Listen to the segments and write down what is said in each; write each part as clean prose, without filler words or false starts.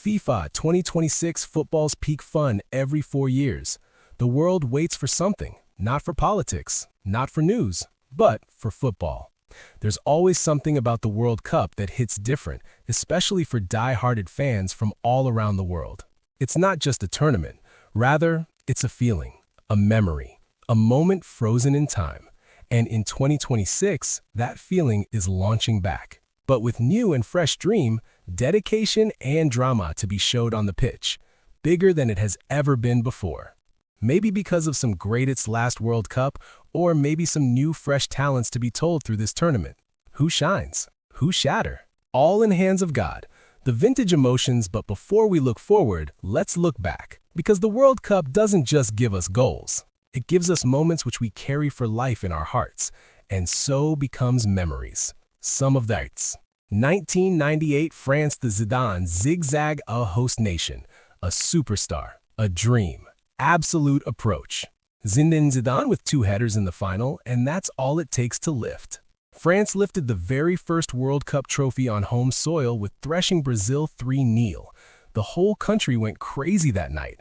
FIFA 2026 football's peak fun every 4 years. The world waits for something, not for politics, not for news, but for football. There's always something about the World Cup that hits different, especially for die-hearted fans from all around the world. It's not just a tournament, rather, it's a feeling, a memory, a moment frozen in time. And in 2026, that feeling is launching back. But with new and fresh dream, dedication, and drama to be showed on the pitch, bigger than it has ever been before. Maybe because of some greatest last World Cup, or maybe some new fresh talents to be told through this tournament. Who shines? Who shatter? All in hands of God. The vintage emotions, but before we look forward, let's look back. Because the World Cup doesn't just give us goals. It gives us moments which we carry for life in our hearts, and so becomes memories. Some of that's 1998 France, the Zidane zigzag, a host nation, a superstar, a dream, absolute approach. Zidane with 2 headers in the final, and that's all it takes to lift. France lifted the very first World Cup trophy on home soil with thrashing Brazil 3-0. The whole country went crazy that night.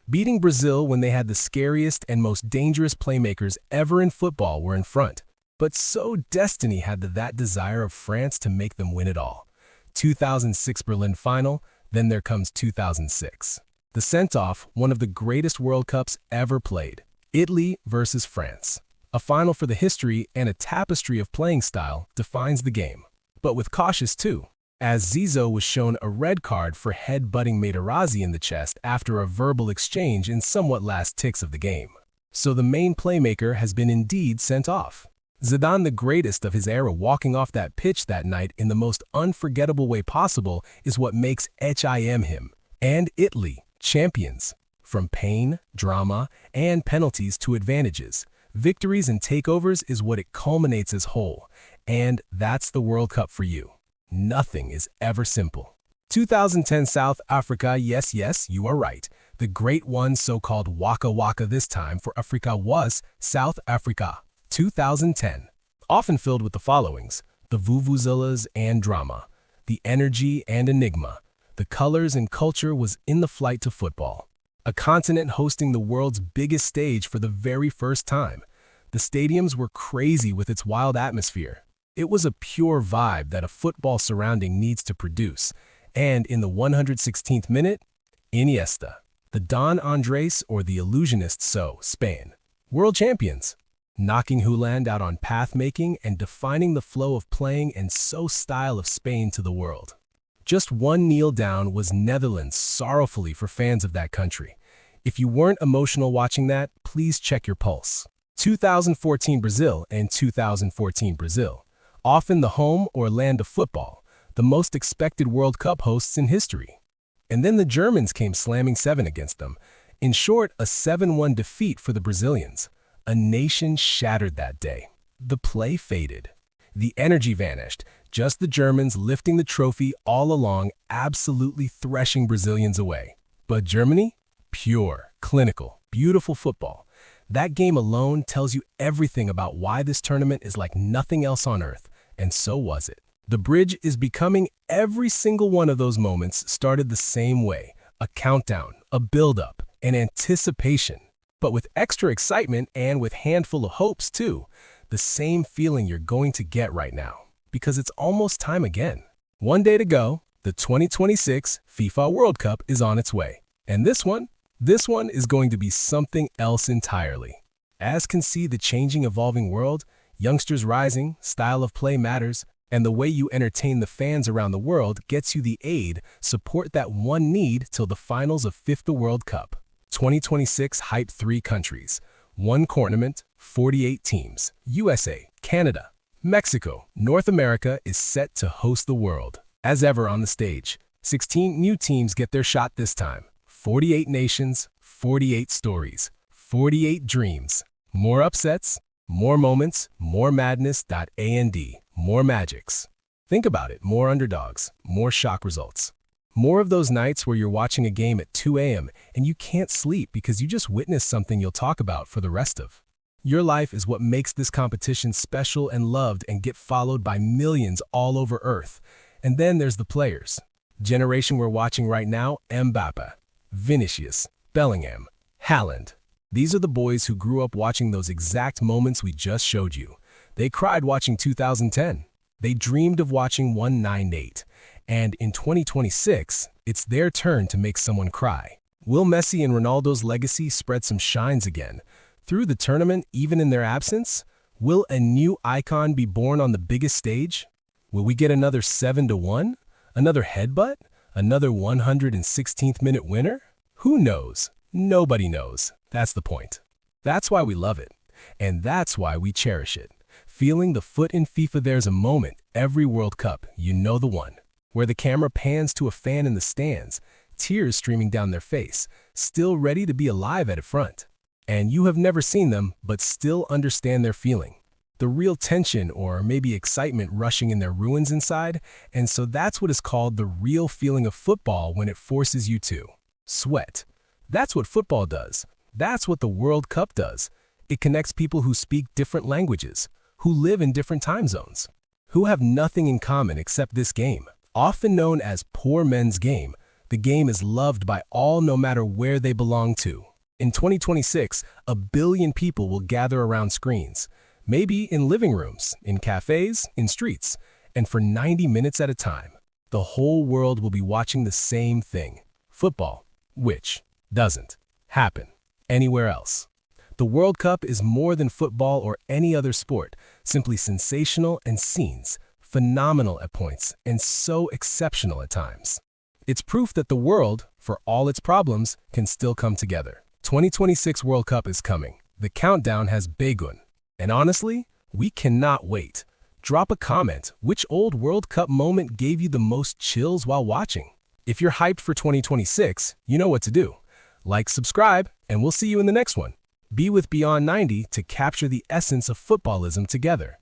Beating Brazil when they had the scariest and most dangerous playmakers ever in football were in front. But so destiny had that desire of France to make them win it all. 2006 Berlin final, then there comes 2006. The sent-off, one of the greatest World Cups ever played. Italy versus France. A final for the history and a tapestry of playing style defines the game. But with cautious too, as Zizou was shown a red card for head-butting Materazzi in the chest after a verbal exchange in somewhat last ticks of the game. So the main playmaker has been indeed sent off. Zidane, the greatest of his era, walking off that pitch that night in the most unforgettable way possible is what makes him. And Italy, champions. From pain, drama, and penalties to advantages, victories and takeovers is what it culminates as whole. And that's the World Cup for you. Nothing is ever simple. 2010 South Africa, yes, you are right. The great one, so-called Waka Waka this time for Africa, was South Africa. 2010, often filled with the followings: the vuvuzelas and drama, the energy and enigma, the colors and culture was in the flight to football. A continent hosting the world's biggest stage for the very first time. The stadiums were crazy with its wild atmosphere. It was a pure vibe that a football surrounding needs to produce. And in the 116th minute, Iniesta, the Don Andres or the illusionist, so Spain, world champions. Knocking Holland out on path-making and defining the flow of playing and so style of Spain to the world. Just one kneel down was Netherlands sorrowfully for fans of that country. If you weren't emotional watching that, please check your pulse. 2014 Brazil and 2014 Brazil. Often the home or land of football, the most expected World Cup hosts in history. And then the Germans came slamming 7 against them. In short, a 7-1 defeat for the Brazilians. A nation shattered that day. The play faded. The energy vanished, just the Germans lifting the trophy all along, absolutely thrashing Brazilians away. But Germany? Pure, clinical, beautiful football. That game alone tells you everything about why this tournament is like nothing else on earth, and so was it. The bridge is becoming every single one of those moments started the same way. A countdown, a build-up, an anticipation. But with extra excitement and with handful of hopes too. The same feeling you're going to get right now. Because it's almost time again. One day to go, the 2026 FIFA World Cup is on its way. And this one is going to be something else entirely. As can see the changing, evolving world, youngsters rising, style of play matters, and the way you entertain the fans around the world gets you the aid, support that one need till the finals of FIFA World Cup. 2026 hype 3 countries, 1 tournament, 48 teams. USA, Canada, Mexico, North America is set to host the world. As ever on the stage, 16 new teams get their shot this time. 48 nations, 48 stories, 48 dreams. More upsets, more moments, more madness. And more magics. Think about it, more underdogs, more shock results. More of those nights where you're watching a game at 2 a.m. and you can't sleep because you just witnessed something you'll talk about for the rest of your life is what makes this competition special and loved and get followed by millions all over Earth. And then there's the players. Generation we're watching right now, Mbappe, Vinicius, Bellingham, Haaland. These are the boys who grew up watching those exact moments we just showed you. They cried watching 2010. They dreamed of watching 198. And in 2026, it's their turn to make someone cry. Will Messi and Ronaldo's legacy spread some shines again? Through the tournament, even in their absence? Will a new icon be born on the biggest stage? Will we get another 7-1? Another headbutt? Another 116th minute winner? Who knows? Nobody knows. That's the point. That's why we love it. And that's why we cherish it. Feeling the foot in FIFA, there's a moment every World Cup, you know the one, where the camera pans to a fan in the stands, tears streaming down their face, still ready to be alive at a front. And you have never seen them, but still understand their feeling. The real tension or maybe excitement rushing in their ruins inside, and so that's what is called the real feeling of football when it forces you to sweat. That's what football does. That's what the World Cup does. It connects people who speak different languages, who live in different time zones, who have nothing in common except this game. Often known as poor men's game, the game is loved by all no matter where they belong to. In 2026, 1 billion people will gather around screens, maybe in living rooms, in cafes, in streets, and for 90 minutes at a time. The whole world will be watching the same thing, football, which doesn't happen anywhere else. The World Cup is more than football or any other sport, simply sensational and scenes, phenomenal at points, and so exceptional at times. It's proof that the world, for all its problems, can still come together. 2026 World Cup is coming. The countdown has begun. And honestly, we cannot wait. Drop a comment. Which old World Cup moment gave you the most chills while watching? If you're hyped for 2026, you know what to do. Like, subscribe, and we'll see you in the next one. Be with Beyond 90 to capture the essence of footballism together.